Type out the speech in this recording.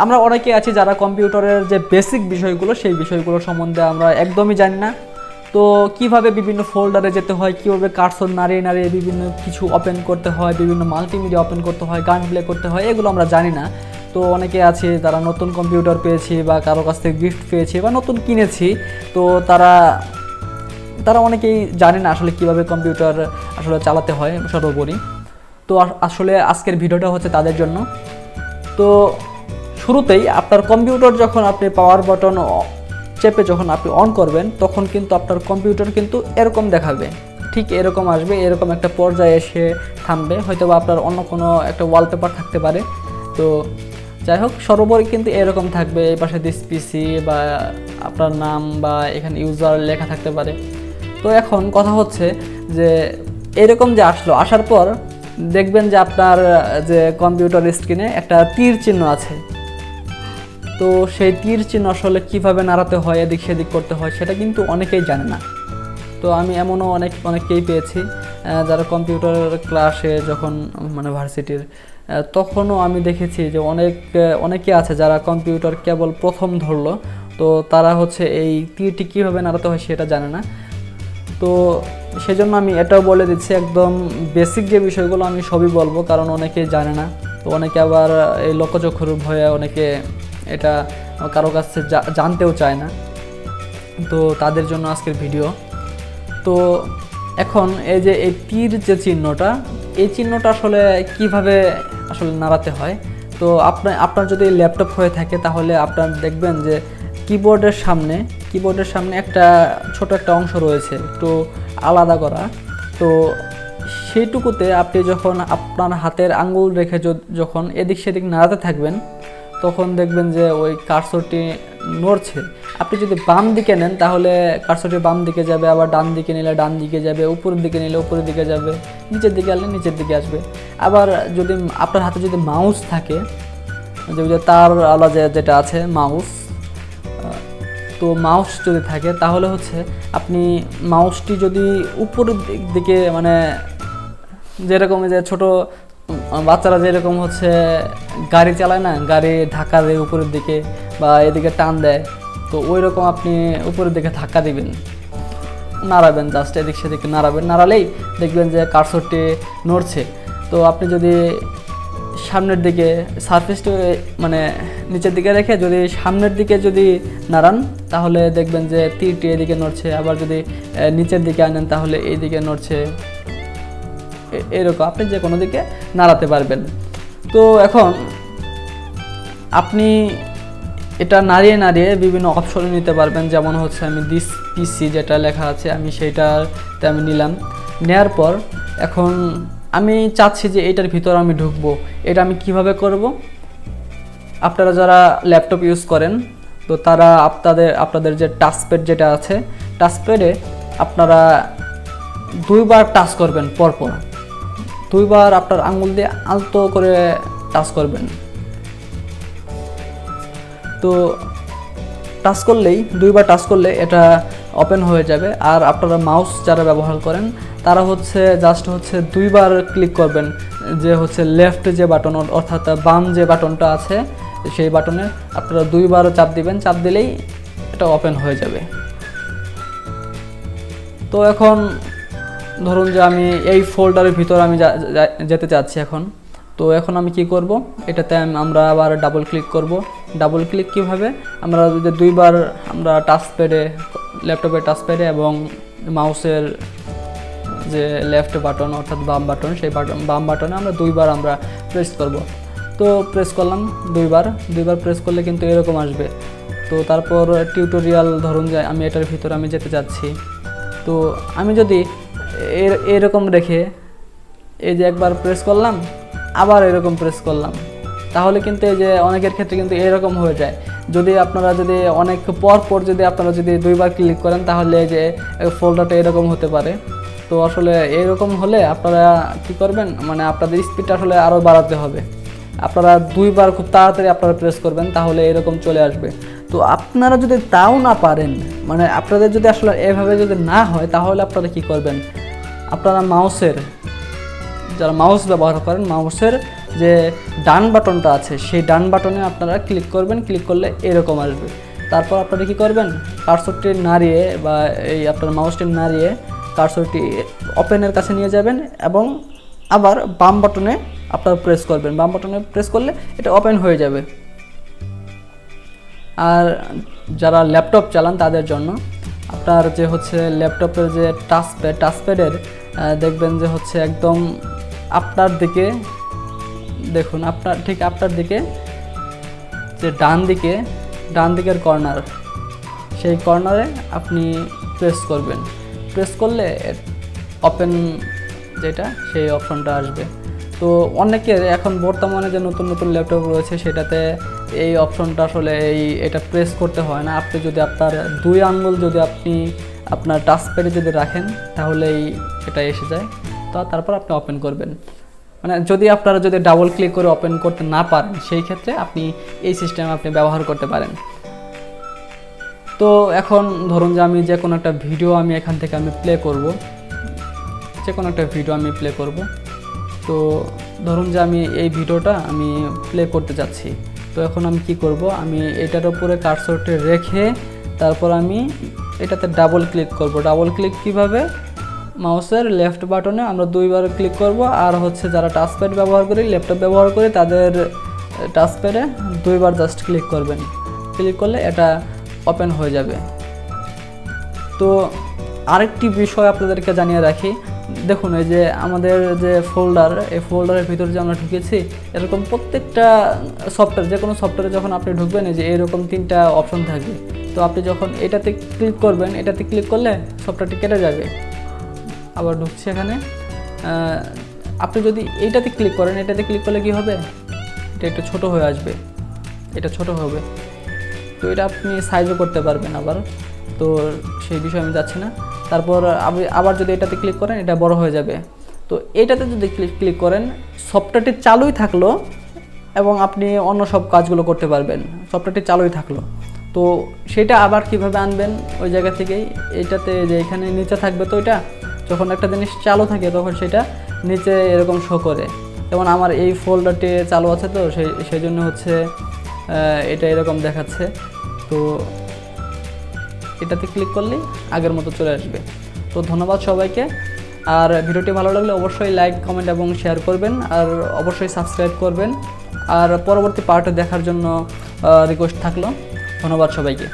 আমরা অনেকে আছি যারা কম্পিউটারের যে বেসিক বিষয়গুলো সেই বিষয়গুলো সম্বন্ধে আমরা একদমই জানি না। তো কিভাবে বিভিন্ন ফোল্ডারে যেতে হয়, কীভাবে কার্সর নাড়িয়ে নাড়িয়ে বিভিন্ন কিছু ওপেন করতে হয়, বিভিন্ন মাল্টিমিডিয়া ওপেন করতে হয়, গান প্লে করতে হয়, এগুলো আমরা জানি না। তো অনেকে আছে তারা নতুন কম্পিউটার পেয়েছি বা কারো কাছ থেকে গিফট পেয়েছি বা নতুন কিনেছি, তো তারা অনেকেই জানে না আসলে কিভাবে কম্পিউটার আসলে চালাতে হয় সর্বোপরি। তো আসলে আজকের ভিডিওটা হচ্ছে তাদের জন্য। তো শুরুতেই আপনার কম্পিউটার যখন আপনি পাওয়ার বাটন চেপে যখন আপনি অন করবেন, তখন কিন্তু আপনার কম্পিউটার কিন্তু এরকম দেখাবে, ঠিক এরকম আসবে, এরকম একটা পর্যায়ে এসে থামবে। হয়তো বা আপনার অন্য কোনো একটা ওয়ালপেপার থাকতে পারে। তো যাই হোক, সর্বোপরি কিন্তু এরকম থাকবে, এই পাশে দিস পিসি বা আপনার নাম বা এখানে ইউজার লেখা থাকতে পারে। তো এখন কথা হচ্ছে যে এরকম যে আসার পর দেখবেন যে আপনার যে কম্পিউটার স্ক্রিনে একটা তীর চিহ্ন আছে। তো সেই তীর চিহ্ন আসলে কীভাবে নাড়াতে হয়, এদিক সেদিক করতে হয়, সেটা কিন্তু অনেকেই জানে না। তো আমি এমনও অনেককেই পেয়েছি যারা কম্পিউটার ক্লাসে যখন মানে ভার্সিটির, তখনও আমি দেখেছি যে অনেকে আছে যারা কম্পিউটার কেবল প্রথম ধরলো, তো তারা হচ্ছে এই তীরটি কীভাবে নাড়াতে হয় সেটা জানে না। তো সেজন্য আমি এটাও বলে দিচ্ছি, একদম বেসিক যে বিষয়গুলো আমি সবই বলবো, কারণ অনেকেই জানে না। তো অনেকে আবার এই লোকচক্ষুর ভয়ে অনেকে এটা কারো কাছে জানতেও চায় না। তো তাদের জন্য আজকের ভিডিও। তো এখন এই যে এই তীর যে চিহ্নটা, এই চিহ্নটা আসলে কিভাবে আসলে নাড়াতে হয়। তো আপনার যদি ল্যাপটপ হয়ে থাকে তাহলে আপনার দেখবেন যে কিবোর্ডের সামনে একটা ছোট একটা অংশ রয়েছে একটু আলাদা করা। তো সেইটুকুতে আপনি যখন আপনার হাতের আঙ্গুল রেখে যখন এদিক সেদিক নাড়াতে থাকবেন, তখন দেখবেন যে ওই কার্সরটি নড়ছে। আপনি যদি বাম দিকে নেন তাহলে কার্সরটি বাম দিকে যাবে, আবার ডান দিকে নিলে ডান দিকে যাবে, উপরের দিকে নিলে উপরের দিকে যাবে, নিচের দিকে আনলে নিচের দিকে আসবে। আবার যদি আপনার হাতে যদি মাউস থাকে, যে তার আলাদা যেটা আছে মাউস, তো মাউস যদি থাকে তাহলে হচ্ছে আপনি মাউসটি যদি উপরের দিকে, মানে যেরকম যে ছোট বাচ্চারা যেরকম হচ্ছে গাড়ি চালায় না, গাড়ি ধাক্কা দেয় উপরের দিকে বা এদিকে টান দেয়, তো ওই রকম আপনি উপরের দিকে ধাক্কা দিবেন, নাড়াবেন, জাস্ট এদিক সেদিকে নাড়াবেন, নাড়ালেই দেখবেন যে কার্সরটি নড়ছে। তো আপনি যদি সামনের দিকে সারফেসটি মানে নিচের দিকে রেখে যদি সামনের দিকে যদি নাড়ান তাহলে দেখবেন যে তীরটি এদিকে নড়ছে, আবার যদি নিচের দিকে আনেন তাহলে এই দিকে নড়ছে। এরকম আপনি যে কোনো দিকে নাড়াতে পারবেন। তো এখন আপনি এটা নাড়িয়ে নাড়িয়ে বিভিন্ন অপশন নিতে পারবেন, যেমন হচ্ছে আমি দিস পিসি যেটা লেখা আছে আমি সেইটাতে আমি নিলাম। নেওয়ার পর এখন আমি চাচ্ছি যে এটার ভিতর আমি ঢুকবো, এটা আমি কিভাবে করব। আপনারা যারা ল্যাপটপ ইউজ করেন তো তারা আপনাদের যে টাচপ্যাড যেটা আছে, টাচপ্যাডে আপনারা দুইবার টাচ করবেন, পরপর দুইবার আপনার আঙুল দিয়ে আলতো করে টাচ করবেন। তো দুইবার টাচ করলে এটা ওপেন হয়ে যাবে। আর আপনারা মাউস যারা ব্যবহার করেন তারা জাস্ট দুইবার ক্লিক করবেন, যে লেফট যে বাটন অর্থাৎ বাম যে বাটনটা আছে সেই বাটনে আপনারা দুইবার চাপ দিবেন, চাপ দিলেই এটা ওপেন হয়ে যাবে। তো এখন ধরুন যে আমি এই ফোল্ডারের ভিতর আমি যেতে চাচ্ছি এখন। তো এখন আমি কি করব, এটাতে আমরা আবার ডাবল ক্লিক করব। ডাবল ক্লিক কীভাবে, আমরা যদি দুইবার আমরা ল্যাপটপের টাচপ্যাডে এবং মাউসের যে লেফট বাটন অর্থাৎ বাম বাটন, সেই বাম বাটনে আমরা দুইবার আমরা প্রেস করব। তো প্রেস করলাম দুইবার প্রেস করলে কিন্তু এরকম আসবে। তো তারপর টিউটোরিয়াল ধরুন যে আমি এটার ভিতরে আমি যেতে চাচ্ছি। তো আমি যদি এরকম রেখে এই যে একবার প্রেস করলাম, আবার এরকম প্রেস করলাম, তাহলে কিন্তু এই যে অনেকের ক্ষেত্রে কিন্তু এরকম হয়ে যায়। আপনারা যদি অনেক পর যদি আপনারা যদি দুইবার ক্লিক করেন তাহলে এই যে ফোল্ডারটা এরকম হতে পারে। তো আসলে এরকম হলে আপনারা কি করবেন, মানে আপনাদের স্পিডটা আসলে আরও বাড়াতে হবে। আপনারা দুইবার খুব তাড়াতাড়ি আপনারা প্রেস করবেন, তাহলে এরকম চলে আসবে। তো আপনারা যদি তাও না পারেন, মানে আপনাদের যদি আসলে এভাবে যদি না হয়, তাহলে আপনারা কি করবেন, আপনারা মাউসের যারা মাউস ব্যবহার করেন, মাউসের যে ডান বাটনটা আছে সেই ডান বাটনে আপনারা ক্লিক করবেন। ক্লিক করলে এরকম আসবে। তারপর আপনারা কী করবেন, কার্সরটি নাড়িয়ে বা এই আপনার মাউসটি নাড়িয়ে কার্সরটি ওপেনের কাছে নিয়ে যাবেন এবং আবার বাম বাটনে আপনারা প্রেস করবেন। বাম বাটনে প্রেস করলে এটা ওপেন হয়ে যাবে। আর যারা ল্যাপটপ চালান তাদের জন্য আপনার যে হচ্ছে ল্যাপটপের যে টাচপ্যাডের দেখবেন যে হচ্ছে একদম আপনার দিকে, দেখুন আপনার দিকে যে ডান দিকের কর্নার, সেই কর্নারে আপনি প্রেস করবেন। প্রেস করলে ওপেন যেটা সেই অপশনটা আসবে। তো অনেকের এখন বর্তমানে যে নতুন নতুন ল্যাপটপ রয়েছে সেটাতে এই অপশনটা আসলে এটা প্রেস করতে হয় না। আপনি যদি আপনার 2 আঙ্গুল যদি আপনি আপনার টাচপ্যাডে যদি রাখেন তাহলেই এটা এসে যায়। তো তারপর আপনি ওপেন করবেন। মানে যদি আপনারা ডাবল ক্লিক করে ওপেন করতে না পারেন সেই ক্ষেত্রে আপনি এই সিস্টেম আপনি ব্যবহার করতে পারেন। তো এখন ধরুন যে আমি যে কোনো একটা ভিডিও আমি এখান থেকে আমি প্লে করব, যে কোনো একটা ভিডিও আমি প্লে করব। তো ধরুন যে আমি এই ভিডিওটা আমি প্লে করতে যাচ্ছি। তো এখন আমি কি করব, আমি এটার উপরে কার্সরটি রেখে তারপর আমি এটাতে ডাবল ক্লিক করব। ডাবল ক্লিক কিভাবে, মাউসের লেফট বাটনে আমরা 2 বার ক্লিক করব। আর হচ্ছে যারা টাচপ্যাড ব্যবহার করি, ল্যাপটপ ব্যবহার করি, তাদের টাচপ্যাডে 2 বার জাস্ট ক্লিক করবেন। ক্লিক করলে এটা ওপেন হয়ে যাবে। তো আরেকটি বিষয় আপনাদেরকে জানিয়ে রাখি, দেখুন এই যে আমাদের যে ফোল্ডার, এই ফোল্ডারের ভিতরে যে আমরা ঢুকেছি, এরকম প্রত্যেকটা সফটওয়্যার, যে কোনো সফটওয়্যারে যখন আপনি ঢুকবেন এই যে এরকম 3টা অপশন থাকবে। তো আপনি যখন এটাতে ক্লিক করবেন, এটাতে ক্লিক করলে সফটওয়্যারটি কেটে যাবে। আবার ঢুকছি এখানে, আপনি যদি এইটাতে ক্লিক করেন, এটাতে ক্লিক করলে কি হবে, এটা একটু ছোটো হয়ে আসবে, এটা ছোট হবে। তো এটা আপনি সাইজও করতে পারবেন আবার, তো সেই বিষয়ে আমি যাচ্ছি না। তারপর আবার যদি এটাতে ক্লিক করেন এটা বড় হয়ে যাবে। তো এটাতে যদি ক্লিক করেন সফটওয়্যারটি চালুই থাকলো এবং আপনি অন্য সব কাজগুলো করতে পারবেন, সফটওয়্যারটি চালুই থাকলো। তো সেটা আবার কিভাবে আনবেন, ওই জায়গা থেকেই এটাতে যে এখানে নিচে থাকবে। তো এটা যখন একটা জিনিস চালু থাকে তখন সেটা নিচে এরকম শো করে। যেমন আমার এই ফোল্ডারটি চালু আছে, তো সেই জন্য হচ্ছে এটা এরকম দেখাচ্ছে। তো এটাতে ক্লিক করলেই আগের মতো চলে আসবে। তো ধন্যবাদ সবাইকে। আর ভিডিওটি ভালো লাগলে অবশ্যই লাইক, কমেন্ট এবং শেয়ার করবেন। আর অবশ্যই সাবস্ক্রাইব করবেন। আর পরবর্তী পার্টে দেখার জন্য রিকোয়েস্ট থাকলো। ধন্যবাদ সবাইকে।